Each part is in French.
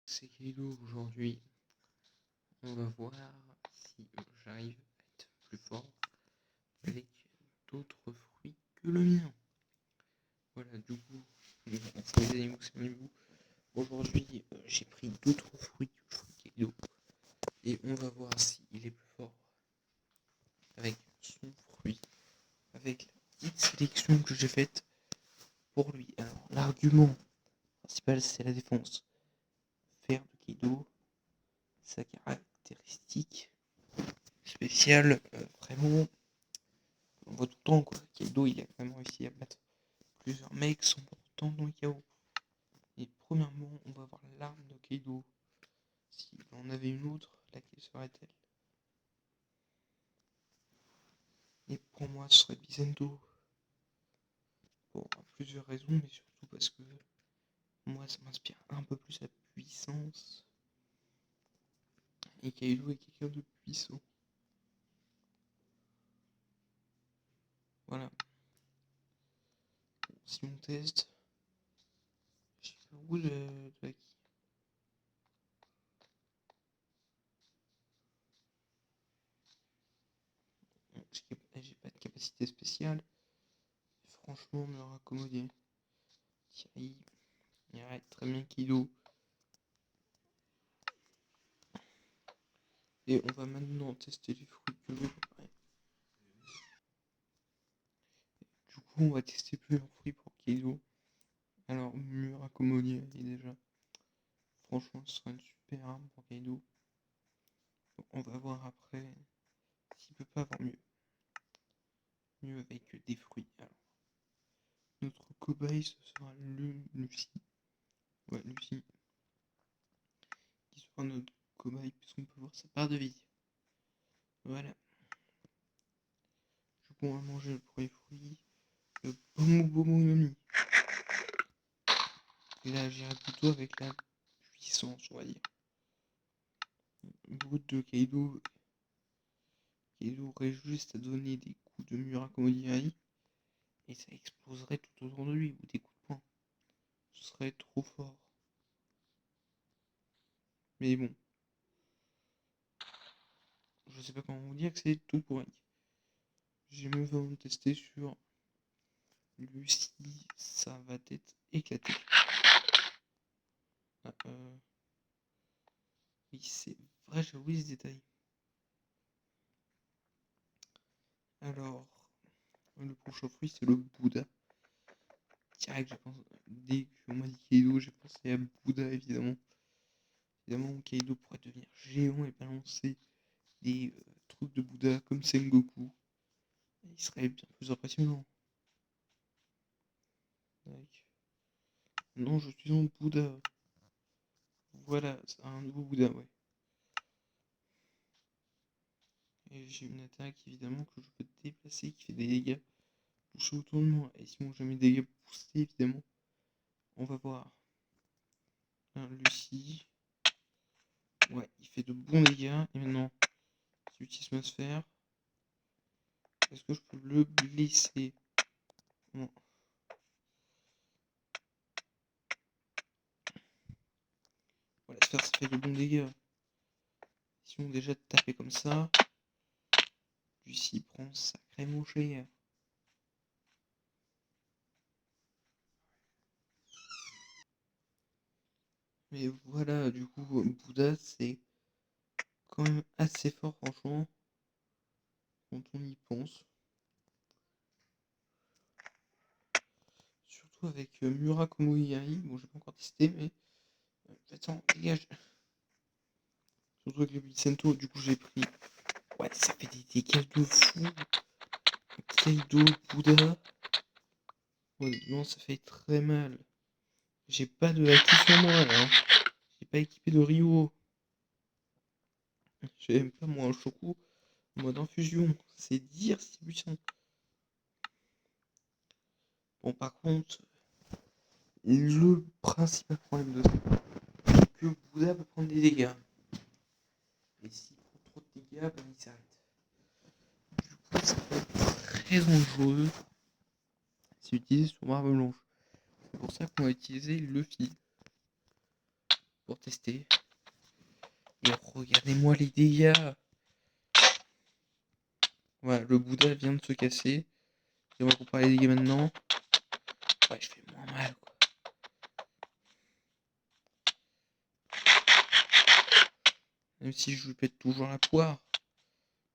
C'est Kaido aujourd'hui. On va voir si j'arrive à être plus fort avec d'autres fruits que le mien. Voilà, du coup, c'est les animaux, c'est mon Aujourd'hui, j'ai pris d'autres fruits que le fruit Kaido et on va voir s'il est plus fort avec son fruit, avec la petite sélection que j'ai faite pour lui. Alors, l'argument principal, c'est la défense. Faire de Kaido sa caractéristique spéciale, vraiment. On voit tout le temps quoi. Kaido il a quand même réussi à battre plusieurs mecs sans pourtant dans le chaos. Et premièrement, on va voir l'arme de Kaido. S'il en avait une autre, laquelle serait-elle? Et pour moi, ce serait Bizendo. Pour plusieurs raisons, mais surtout parce que moi, ça m'inspire un peu plus la puissance. Et Kaido est quelqu'un de puissant. Voilà. Si on teste, je sais pas où de la qui. J'ai pas de capacité spéciale. Franchement, me raccommoder. Thierry, il arrête très bien Kaido. Et on va maintenant tester les fruits que j'ai préparés. Du coup, on va tester plusieurs fruits pour Kaido. Alors, Murakomolia est déjà. Franchement, ce sera une super arme pour Kaido. Donc, on va voir après s'il peut pas avoir mieux. Mieux avec des fruits. Alors, notre cobaye, ce sera Lucie. Ouais, Lucie. Qui sera notre cobaye, puisqu'on peut voir sa part de vie. Voilà. Du coup, on va manger le premier fruit. Le Bomu Yomi. Et là, j'irai plutôt avec la puissance, on va dire. Brut de Kaido. Kaido aurait juste à donner des coups de Murakomoria et ça exploserait tout autour de lui, ou des coups de poing. Ce serait trop fort. Mais bon. Je sais pas comment vous dire que c'est tout pour elle. J'ai même vraiment testé sur Lucie, ça va être éclaté. Ah, oui, c'est vrai, j'ai oublié ce détail. Alors, le prochain fruit, c'est le Bouddha. Direct, dès qu'on m'a dit Kaido, j'ai pensé à Bouddha, évidemment. Évidemment, Kaido pourrait devenir géant et balancer des trucs de Bouddha comme Sengoku. Il serait bien plus impressionnant. Non, je suis en Bouddha. Voilà, c'est un nouveau Bouddha, ouais. Et j'ai une attaque évidemment que je peux déplacer qui fait des dégâts touchés autour de moi. Et si moi je mets des dégâts boostés évidemment, on va voir. Lucie. Ouais, il fait de bons dégâts. Et maintenant, j'utilise ma sphère. Est-ce que je peux le blesser? Non. Voilà, la sphère ça fait de bons dégâts. Si on déjà tapé comme ça, Lucie prend sacrément cher. Mais voilà, du coup, Bouddha, c'est quand même assez fort, franchement, quand on y pense. Surtout avec Murakumo Iai. Bon, j'ai pas encore testé, mais. Attends, dégage. Surtout avec le Bicento, du coup, j'ai pris. Ouais, ça fait des dégâts de fou. Kaido, Bouddha. Ouais, non, ça fait très mal. J'ai pas de haki sur moi, là. Hein. J'ai pas équipé de Ryo. J'ai même pas, moi, un Shoku en mode infusion. C'est dire si puissant. Bon, par contre, le principal problème de ça, c'est que Bouddha peut prendre des dégâts. Et s'il prend trop de dégâts, ben il s'arrête. Du coup, ça peut être très dangereux si utilisé sur barbe blanche. C'est pour ça qu'on va utiliser le fil. pour tester. Et regardez-moi les dégâts. Voilà, le Bouddha vient de se casser. Et on va comparer les dégâts maintenant. Ouais, je fais moins mal, quoi. Même si je lui pète toujours la poire.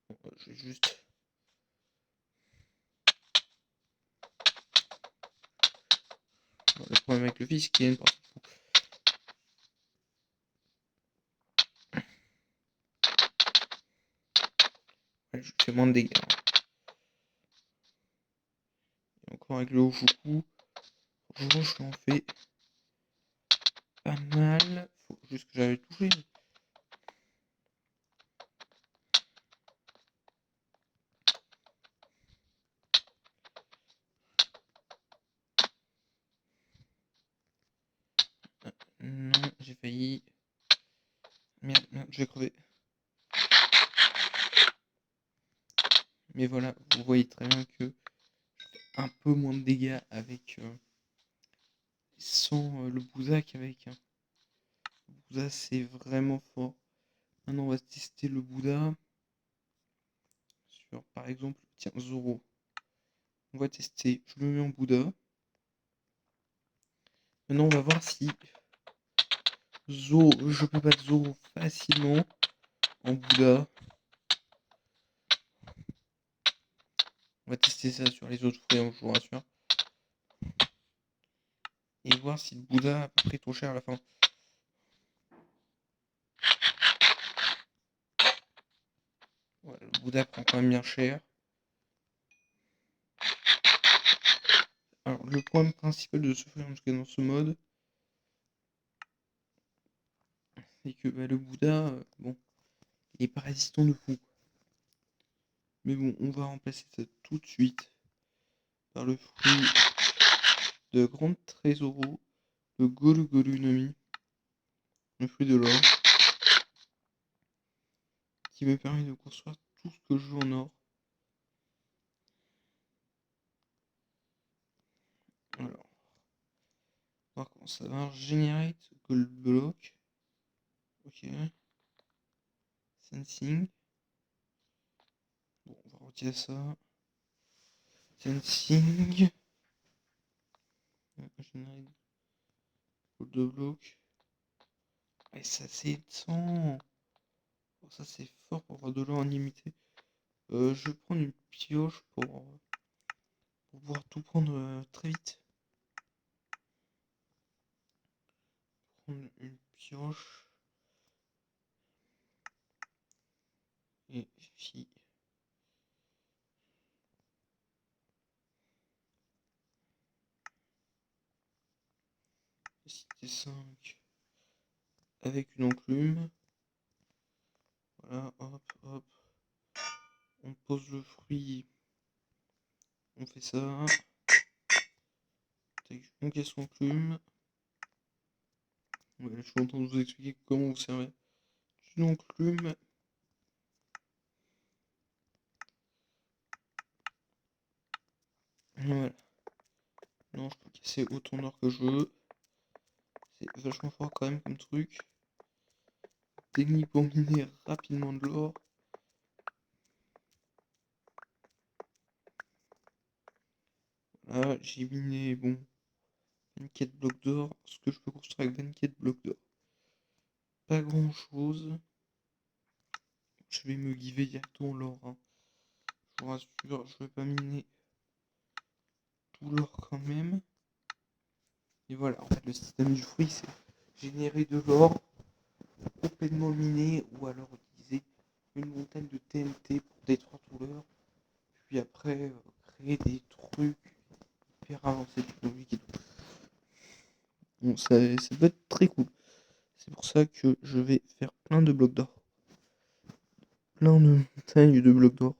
Bon, je vais juste... Bon, le problème avec le fils, c'est qu'il y a une partie de fou. Ouais, je fais moins de dégâts. Et encore avec le Oshuku, franchement, je lui en fais pas mal. Faut juste que j'avais touché. Non, j'ai failli. Merde, je vais crever. Mais voilà, vous voyez très bien que un peu moins de dégâts avec sans le Bouddha qu'avec. Le Bouddha, c'est vraiment fort. Maintenant, on va tester le Bouddha sur, par exemple, tiens, Zoro. On va tester. Je le mets en Bouddha. Maintenant, on va voir si Zoro, je peux battre Zoro facilement en Bouddha. On va tester ça sur les autres fruits, je vous rassure. Et voir si le Bouddha a pris trop cher à la fin. Ouais, le Bouddha prend quand même bien cher. Alors, le problème principal de ce fruit, en tout cas dans ce mode, c'est que le Bouddha, bon, il est pas résistant de fou. Mais bon, on va remplacer ça tout de suite par le fruit de Grand Trésoro, le Golu Golu Nomi, le fruit de l'or, qui me permet de construire tout ce que je veux en or. Alors, voir comment ça marche. Generate Gold Block. Ok. Sensing. Bon, on va retirer ça. Sensing. Generate Gold Block. Et ça c'est 100. Oh, ça c'est fort pour avoir de l'or illimité. Je vais prendre une pioche pour pouvoir tout prendre très vite. Prendre une pioche. Et fi. Cité 5 avec une enclume. Voilà, hop, hop. On pose le fruit. On fait ça. On casse l'enclume. Ouais, je suis en train de vous expliquer comment vous servez une enclume. Voilà. Non, je peux casser autant d'or que je veux. C'est vachement fort quand même comme truc. Technique pour miner rapidement de l'or. Là, j'ai miné, bon, 24 blocs d'or. Ce que je peux construire avec 24 blocs d'or. Pas grand chose. Je vais me giver directement l'or. Hein. Je vous rassure, je vais pas miner tout l'or quand même. Et voilà, en fait, le système du fruit, c'est générer de l'or complètement miné ou alors utiliser une montagne de TNT pour détruire tout l'or. Puis après, créer des trucs hyper avancés technologiques et tout. Bon, ça peut être très cool. C'est pour ça que je vais faire plein de blocs d'or. Plein de montagnes de blocs d'or.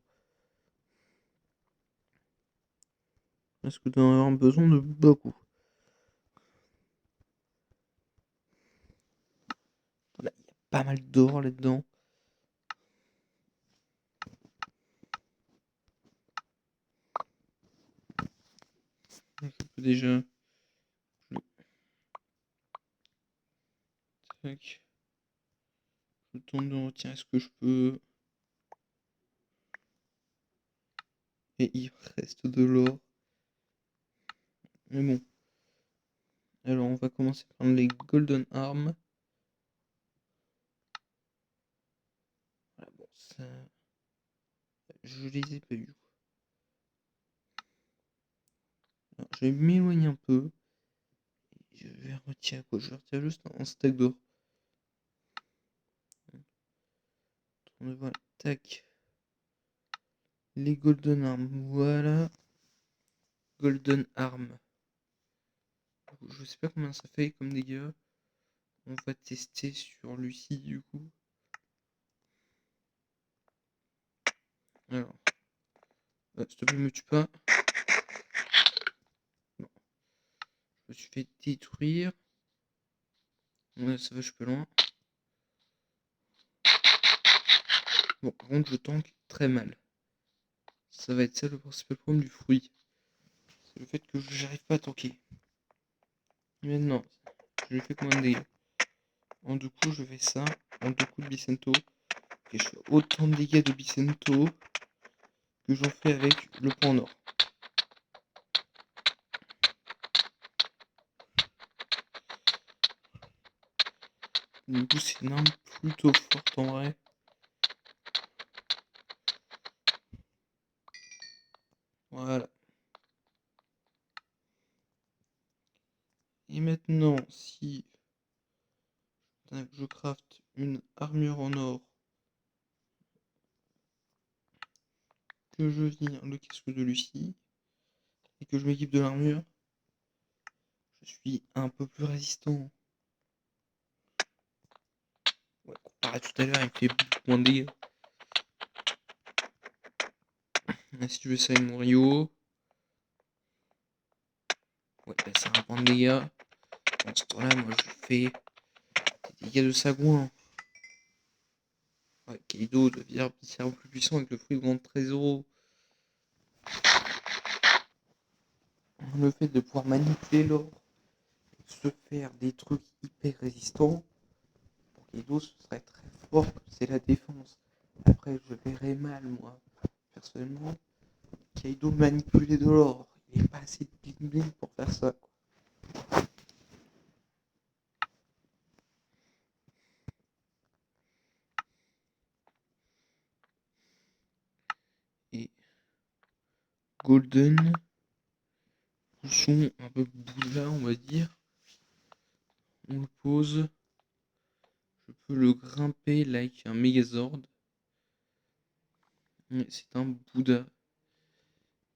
Parce que tu en as besoin de beaucoup. Voilà, il y a pas mal d'or là-dedans. Je peux déjà... Tac. Je tente de retirer ce que je peux. Et il reste de l'or. Mais bon. Alors on va commencer par les Golden Arms. Voilà, bon, ça... Je les ai pas eu. Alors, je vais m'éloigner un peu. Je vais retirer quoi? Je vais retirer juste un stack d'or. Voilà, tac. Les Golden Arms, voilà. Golden Arm. Je sais pas combien ça fait comme dégâts. On va tester sur Lucie du coup. Alors. S'il te plaît, me tue pas. Non. Je me suis fait détruire. Ouais, ça va, je peux loin. Bon, par contre, je tank très mal. Ça va être ça le principal problème du fruit. C'est le fait que j'arrive pas à tanker. Maintenant, je lui fais combien de dégâts? En deux coups, je fais ça. En deux coups de Bicento. Et je fais autant de dégâts de Bicento que j'en fais avec le point en or. Du coup, c'est une arme plutôt forte en vrai. Voilà. Et maintenant, si je craft une armure en or, que je viens le casque de Lucie, et que je m'équipe de l'armure, je suis un peu plus résistant. Ouais, comparé à tout à l'heure, il me fait beaucoup moins de dégâts. Là, si tu veux ça, mon Rio. Ouais, bah, c'est un point de dégâts. Dans ce temps-là, moi, je fais des dégâts de sagouin. Ouais, Kaido devient bizarrement plus puissant avec le fruit de grand trésor. Le fait de pouvoir manipuler l'or, se faire des trucs hyper résistants, pour Kaido, ce serait très fort, c'est la défense. Après, je verrais mal, moi, personnellement, Kaido manipuler de l'or. Il n'est pas assez bling bling pour faire ça, quoi. Et Golden, son un peu Bouddha, on va dire. On le pose. Je peux le grimper like un Megazord. C'est un Bouddha.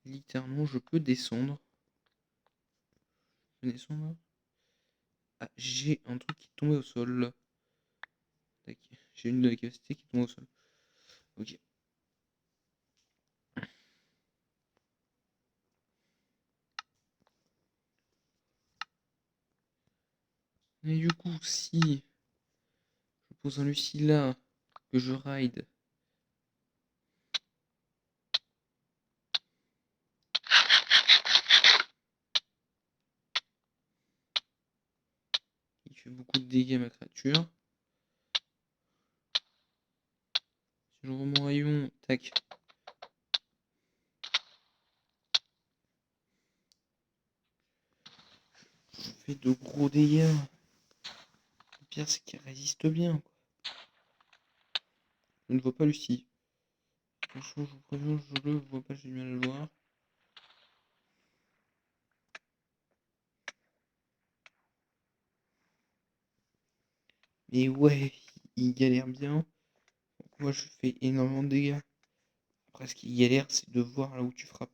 Littéralement, je peux descendre. Je peux descendre. Ah, j'ai un truc qui est tombé au sol. J'ai une de la capacité qui tombe au sol. Ok. Et du coup, si je pose un Lucie là, que je ride, il fait beaucoup de dégâts à ma créature. Si je remets mon rayon, tac. Je fais de gros dégâts. Le pire, c'est qu'il résiste bien, quoi. Je ne vois pas Lucie. Franchement, je vous préviens, je le vois pas, j'ai du mal à le voir. Mais ouais, il galère bien. Donc moi, je fais énormément de dégâts. Après, ce qui galère, c'est de voir là où tu frappes.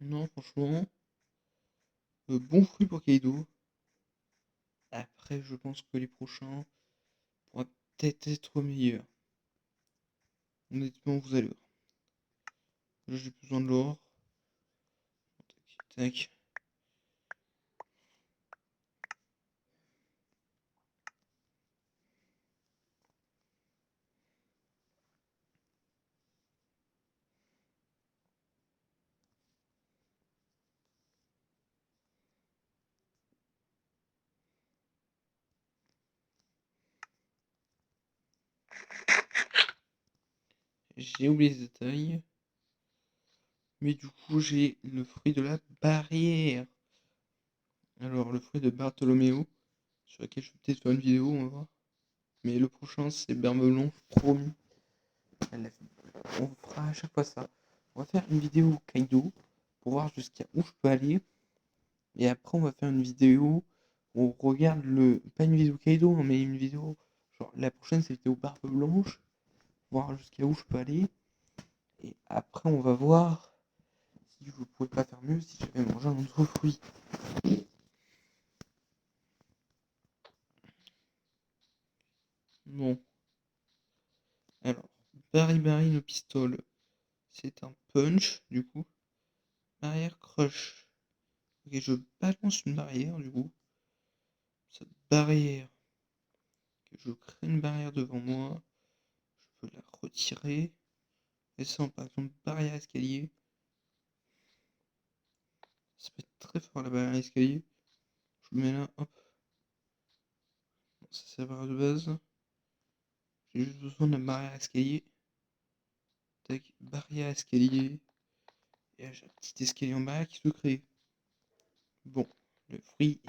Non, franchement, bon fruit pour Kaido. Après, je pense que les prochains pourraient peut-être être meilleurs. Honnêtement, vous allez voir. Là, j'ai besoin de l'or. Tac, tac. j'ai oublié les détails. Mais du coup, j'ai le fruit de la barrière. Alors, le fruit de Bartholoméo, sur lequel je vais peut-être faire une vidéo, on va voir. Mais le prochain, c'est Berme Blanche, promis. On fera à chaque fois ça. On va faire une vidéo Kaido pour voir jusqu'à où je peux aller. Et après, on va faire une vidéo où on regarde le. Pas une vidéo Kaido, hein, mais une vidéo. Genre, la prochaine, c'est vidéo Barbe Blanche. Voir jusqu'à où je peux aller. Et après, on va voir si je pouvais pas faire mieux si j'avais mangé un autre fruit. Bon. Alors, Barry le pistole. C'est un punch, du coup. Barrière crush. Ok, je balance une barrière, du coup. Cette barrière. Okay, je crée une barrière devant moi. Je peux la retirer. Et ça, par exemple, barrière escalier. Ça peut être très fort la barrière escalier. Je le mets là, hop. Bon, ça c'est la barrière de base. J'ai juste besoin de la barrière escalier. Tac, barrière escalier. Et là, j'ai un petit escalier en barrière qui se crée. Bon, le fruit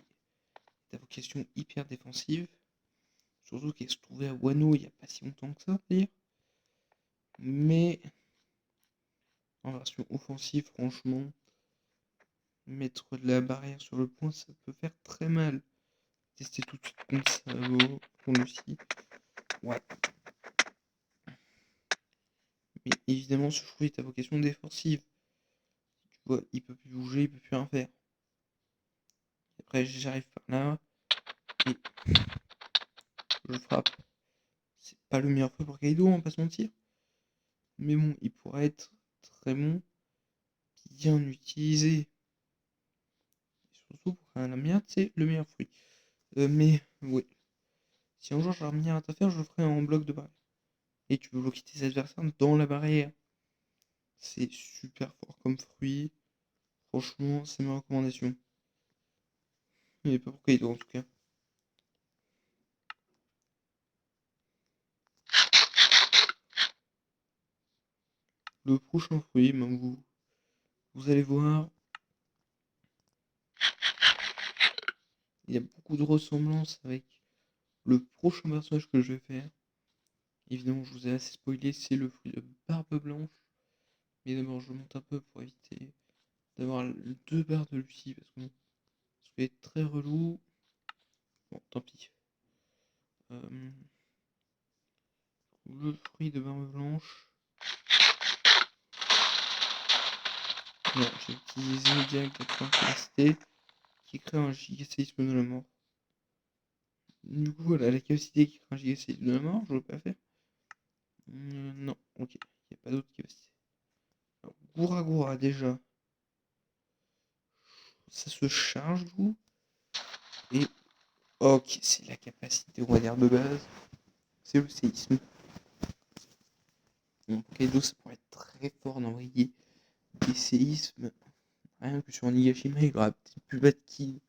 est à vocation hyper défensive. Surtout qu'elle se trouvait à Wano il n'y a pas si longtemps que ça, dire. Mais en version offensive, franchement, mettre de la barrière sur le point, ça peut faire très mal. Tester tout de suite contre Savo, contre Lucie. Ouais. Mais évidemment, ce fruit est à vocation défensive. Tu vois, il peut plus bouger, il peut plus rien faire. Après, j'arrive par là et je frappe. C'est pas le meilleur fruit pour Kaido, on va pas se mentir. Mais bon, il pourrait être très bon, bien utilisé. Surtout pour un lamiade, c'est le meilleur fruit. Mais, ouais. Si un jour j'ai un à faire, je le ferai en bloc de barrière. Et tu peux bloquer tes adversaires dans la barrière. C'est super fort comme fruit. Franchement, c'est ma recommandation. Mais pas pour Kaido en tout cas. Le prochain fruit, ben vous allez voir, il y a beaucoup de ressemblances avec le prochain personnage que je vais faire. Évidemment, je vous ai assez spoilé, c'est le fruit de Barbe Blanche. Mais d'abord, je monte un peu pour éviter d'avoir deux barres de Lucie, parce que bon, ça peut être très relou. Bon, tant pis. Le fruit de Barbe Blanche. Non, j'ai utilisé direct la capacité qui crée un gigaséisme de la mort. Du coup, voilà, la capacité qui crée un gigaséisme de la mort, je ne veux pas faire. Non, ok, il n'y a pas d'autre capacité. Alors, Goura Goura, déjà. Ça se charge, du coup. Et, ok, c'est la capacité, on va dire, de base. C'est le séisme. Bon, Kaido, ça pourrait être très fort d'envoyer des séismes. Rien que sur Nigashima, il aurait peut-être pu battre qui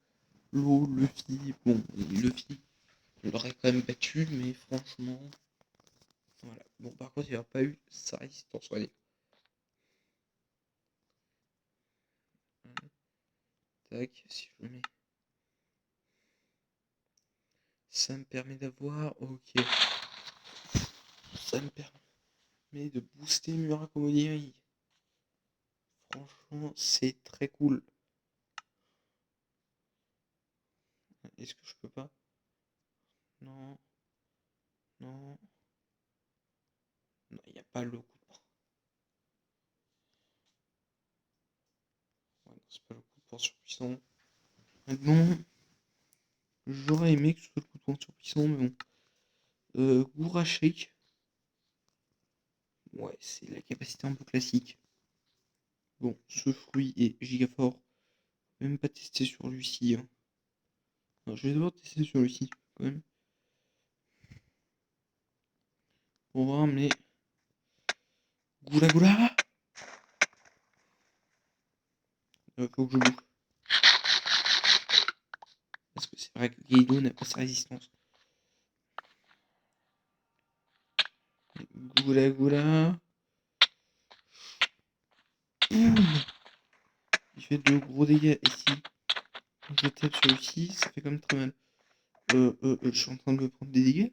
l'eau, Luffy. Bon, Luffy, il l'aurait quand même battu, mais franchement. Voilà. Bon, par contre, il n'y aura pas eu sa résistance. Allez. Tac, si je le mets. Ça me permet d'avoir. Ok. Ça me permet de booster Murakomodiri. Franchement, c'est très cool. Est-ce que je peux pas? Non. Non. Non, il n'y a pas le coup de poing. Ouais, c'est pas le coup de poing surpuissant. Maintenant, j'aurais aimé que ce soit le coup de poing surpuissant, mais bon. Goura Shake. Ouais, c'est la capacité un peu classique. Bon, ce fruit est giga fort. Même pas testé sur Lucie. Hein. Alors, je vais d'abord tester sur Lucie, quand même. Pour voir, mais. Goula Goula! Faut que je bouge. Parce que c'est vrai que Kaido n'a pas sa résistance. Goula Goula. Boum. Il fait de gros dégâts. Et si je tape sur Lucie, ça fait quand même très mal. Je suis en train de me prendre des dégâts.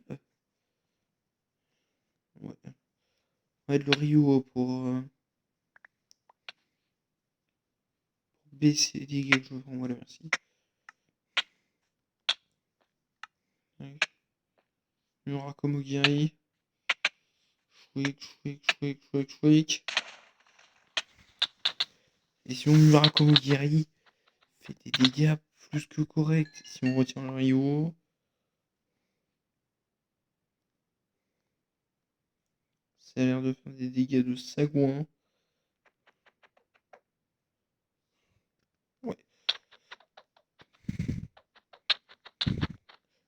Ouais. On va mettre le Ryu pour baisser les dégâts que je me prends. Voilà, merci. Murakomogiri. Chouic. Et si on Murakomogiri fait des dégâts plus que corrects, si on retient le Ryu, ça a l'air de faire des dégâts de sagouin. Ouais.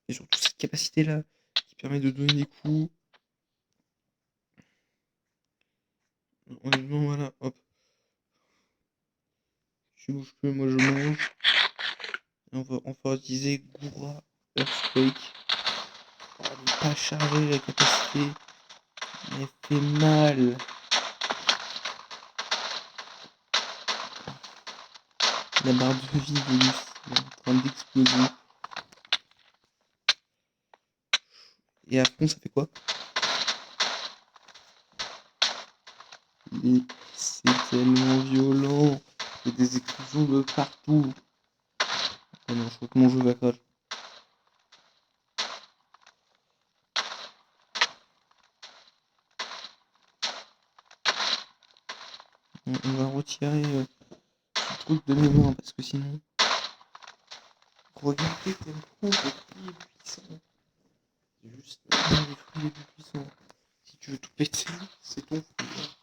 Et surtout cette capacité là qui permet de donner des coups. Honnêtement, voilà, hop. Tu bouges plus, moi je mange. Et on va enfin utiliser Goura Earthquake. Elle n'est pas chargée la capacité. Elle fait mal. La barre de vie de Lucie est en train d'exploser. Et à fond, ça fait quoi? Et c'est tellement violent. Il y a des explosions de partout. Oh non, je crois que mon jeu va crash. On va retirer ce truc de mes mains parce que sinon. Regardez comme le fruit est puissant. C'est juste un des fruits les plus puissants. Si tu veux tout péter, c'est ton fruit.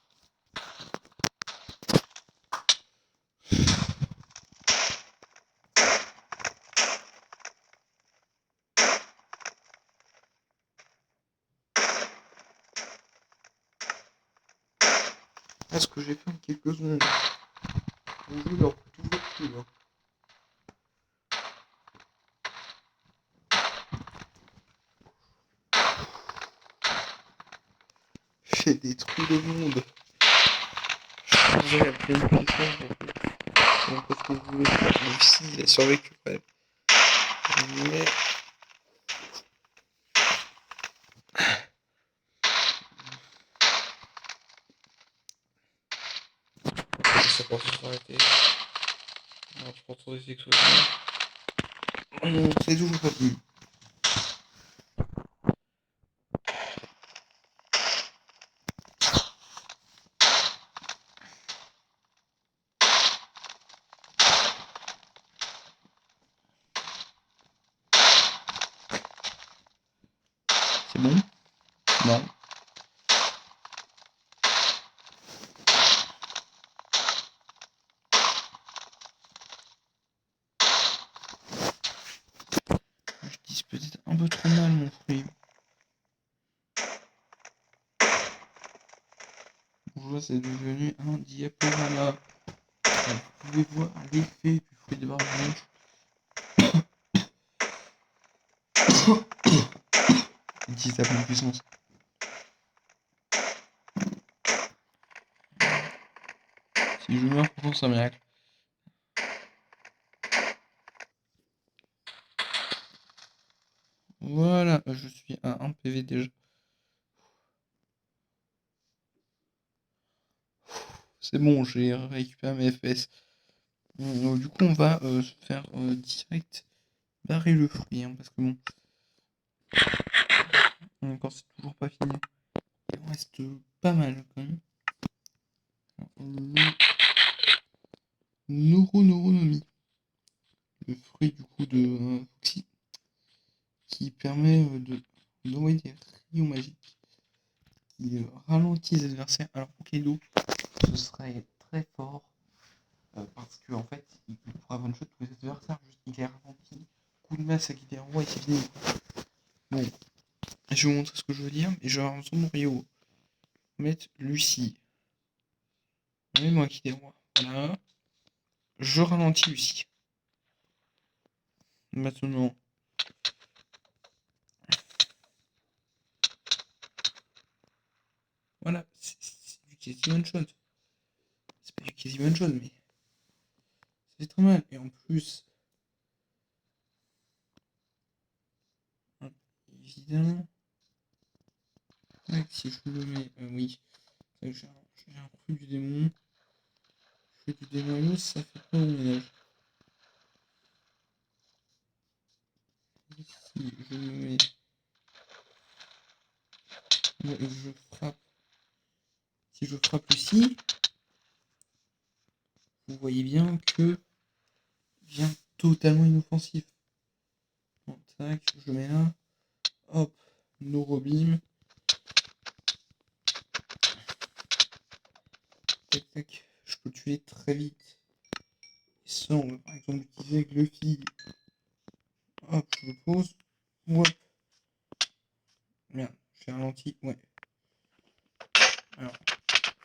Ah, ce que j'ai fait en quelques secondes. Mon jeu leur coûte toujours plus. Hein. J'ai détruit le monde. Je suis après une puissance en fait. Donc, parce que vous voulez faire Lucie, il a survécu quand même. Mais. Ça pense s'arrêter. On va prendre des explosions. Oh non, c'est toujours pas fini. C'est bon? Non. Je dis peut-être un peu trop mal mon fruit. Bourgeois, c'est devenu un diaporama. Vous pouvez voir l'effet du fruit de barbe blanche. Il utilise sa pleine puissance. Si je meurs, pourtant c'est un miracle. Voilà, je suis à 1 PV déjà. C'est bon, j'ai récupéré mes FPS. Du coup, on va se faire direct barrer le fruit, hein, parce que bon, encore c'est toujours pas fini. Il en reste pas mal quand même. Neuronomie, le fruit du coup de Foxy, qui permet d'envoyer des rayons magiques qui ralentissent les adversaires. Alors pour Kaido, ce serait très fort parce que en fait, il pourra one shot tous les adversaires, juste il est ralenti, coup de masse avec les rois et c'est fini. Bon, je vais vous montrer ce que je veux dire, et je vais avoir son Rio. Mettre Lucie. Mets-moi qui des rois. Voilà. Je ralentis Lucie. Maintenant. Voilà. C'est du quasi one shot. C'est pas du quasi one shot, mais ça fait très mal. Et en plus, évidemment, si je me mets, oui, j'ai un fruit du démon. Fruit du démon, ça fait pas mon ménage. Si je me mets, et je frappe, si je frappe ici, vous voyez bien que vient totalement inoffensif. Bon, tac, je mets là, hop, Neurobim, tac tac, je peux tuer très vite. Et ça, on va par exemple l'utiliser avec le fil. Hop, je le pose, hop, merde, j'ai ralenti, ouais. Alors,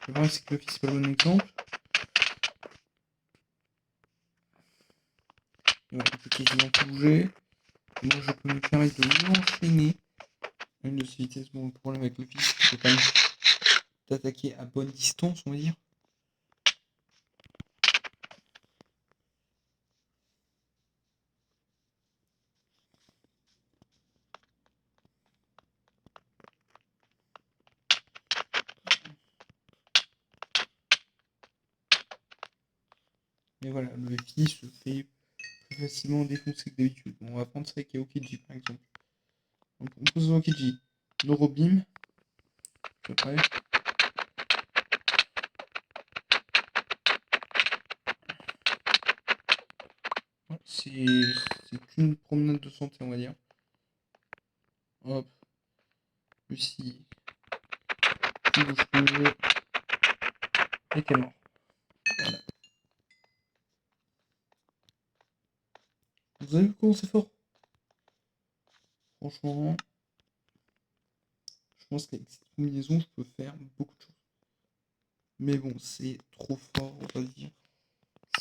le problème c'est que le fil c'est pas le bon exemple. Ouais, il peut quasiment tout bouger. Moi je peux me permettre de l'enchaîner. Une de ces vitesses, bon, le problème avec le fil, c'est quand même d'attaquer à bonne distance, on va dire. Mais voilà, le fil se fait plus facilement défoncer que d'habitude. Bon, on va prendre ça avec Aokiji par exemple. Donc, on pose Aokiji. Neurobim. À peu près. Ouais, c'est qu'une promenade de santé, on va dire. Hop. Lucie. Tu bouges plus. Et t'es mort. Voilà. Vous avez vu comment c'est fort? Franchement, je pense qu'avec cette combinaison, je peux faire beaucoup de choses. Mais bon, c'est trop fort, on va dire.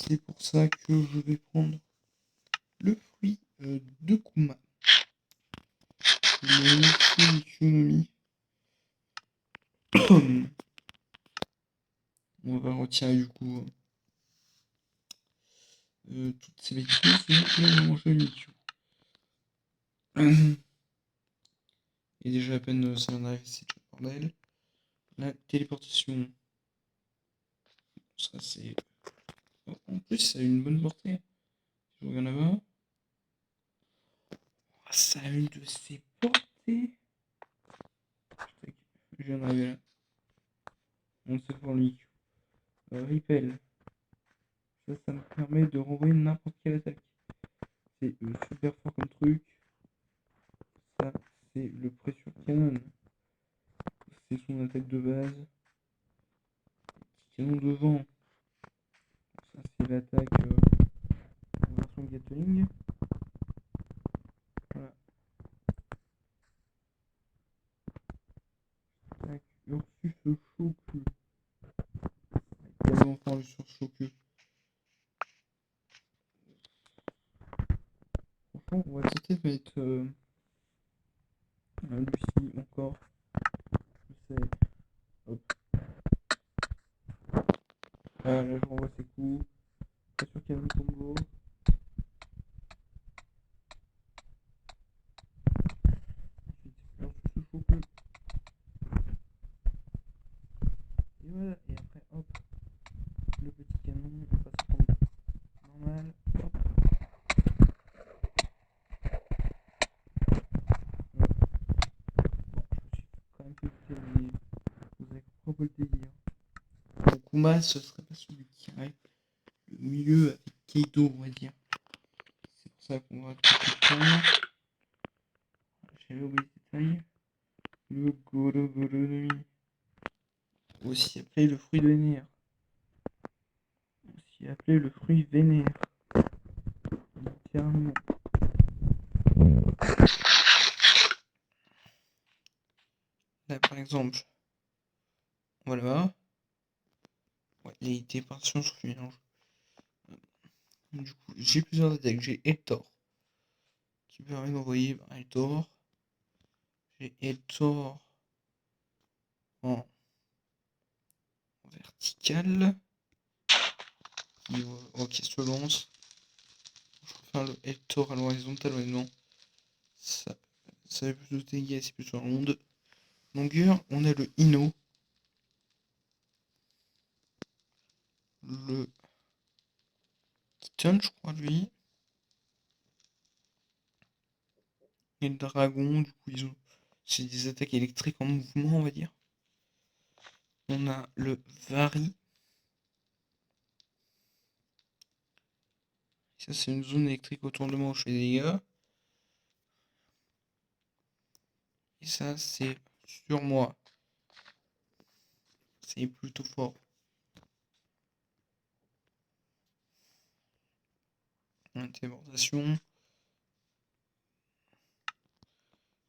C'est pour ça que je vais prendre le fruit de Kuma. Le économie. On va retirer du coup toutes ces bêtises et on va manger le Mikio. Et déjà à peine ça vient d'arriver, c'est déjà le bordel. La téléportation. Ça c'est. Oh, en plus ça a une bonne portée. Je regarde là-bas. Oh, ça a une de ses portées. Je viens d'arriver là. On sait pour le Mikio. Repel. Ça me permet de renvoyer n'importe quelle attaque. C'est super fort comme truc. Ça, c'est le pressure canon. C'est son attaque de base. Canon de vent. Ça, c'est l'attaque en version Gatling. Voilà. Tac. Ursus Shoku. Tellement fort le sur Shoku. Franchement, on va tenter de mettre Lucie encore. Je sais. Hop. Là, je renvoie ses coups. Pressure canon combo. Ensuite, Ursus Shoku. Et voilà. Et après, hop. Le petit canon. On passe au combo normal. Hop. Quand même que vous avez compris un peu le délire. Donc Kuma, ce serait pas celui qui arrive le milieu avec Keido, on va dire. C'est pour ça qu'on va tout prendre. J'avais oublié le détail. Le Gorogoronomi. Aussi appelé le fruit de vénère. Aussi appelé le fruit vénère. Littéralement. Là par exemple, voilà. Ouais, les téléportations sont mélange. Du coup, j'ai plusieurs attaques. J'ai Hector qui permet d'envoyer Hector. J'ai Hector en vertical. Ok, se lance. Je vais faire le Hector à l'horizontale, honnêtement. Ça fait plus de dégâts, c'est plus sur la longueur. On a le Ino. Le Kiton, je crois, lui. Et le Dragon, du coup, c'est des attaques électriques en mouvement, on va dire. On a le Vari. Ça, c'est une zone électrique autour de moi où je fais des dégâts. Et ça, c'est sur moi. C'est plutôt fort. Interprétation.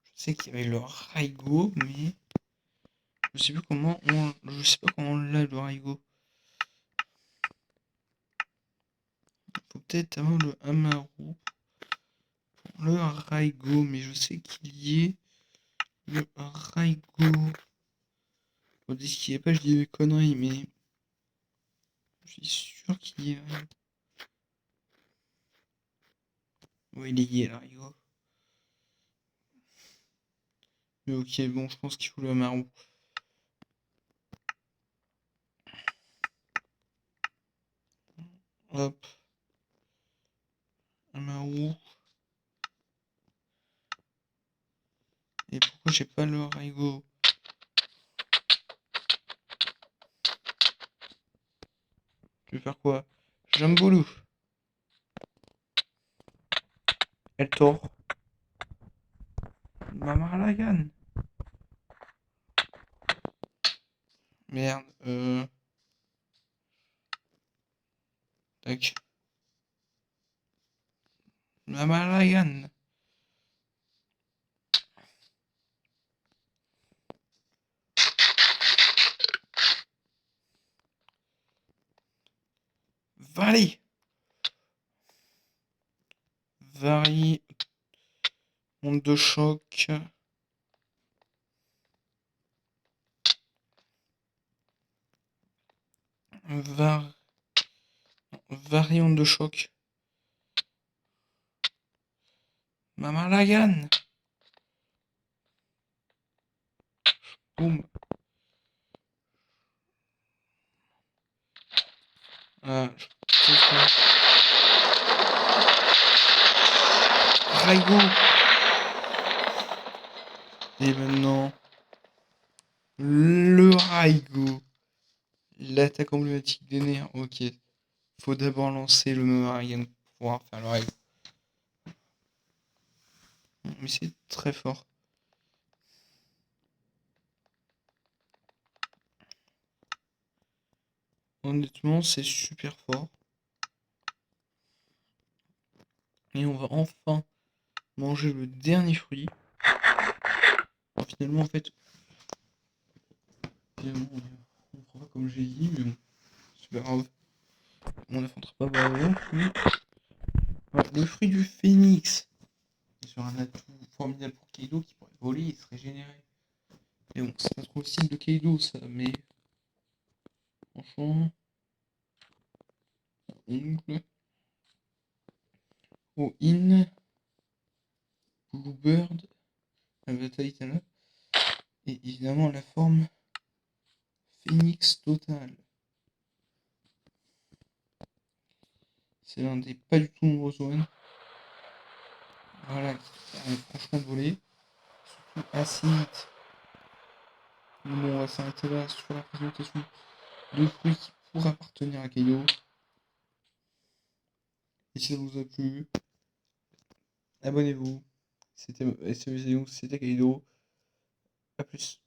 Je sais qu'il y avait le Raigo, mais je sais pas comment on l'a, le Raigo. Faut peut-être avoir le Amaru pour le Raigo, mais je sais qu'il y ait le Raigo. On dit qu'il n'y a pas, je dis des conneries, mais je suis sûr qu'il y a. Ouais, il est lié, le Raigo. Mais ok, bon, je pense qu'il faut le Amaru. Hop. Amaru. Et pourquoi j'ai pas le Raigo? Tu veux faire quoi? Jamboulou. Eltor. Mamaragan. Merde. Tac. Mamaragan. Varie. Varie. Onde de choc. Varie onde de choc. Mamaragan. Boum. Ah, Raigo. Et maintenant, le Raigo. L'attaque emblématique des nerfs. Ok. Faut d'abord lancer le Mamaragan pour pouvoir faire le Raigo. Mais c'est très fort. Honnêtement, c'est super fort. Et on va enfin manger le dernier fruit. Alors, finalement, en fait, on prend pas comme j'ai dit, mais bon, c'est pas grave. On n'affrontera pas vraiment. Le fruit du phénix. Sur un atout formidable pour Kaido qui pourrait voler, il serait généré. Mais bon, c'est pas trop le style de Kaido, ça, mais. Franchement. Ongle. Oh-in. Bluebird. La bataille là. Et évidemment la forme Phoenix Total. C'est l'un des pas du tout nombreux zones. Voilà, qui permet franchement de voler. Surtout assez vite. Mais bon, on va s'arrêter là sur la présentation de fruits qui pourraient appartenir à Kaido. Et si ça vous a plu, abonnez-vous. C'était Kaido. A plus.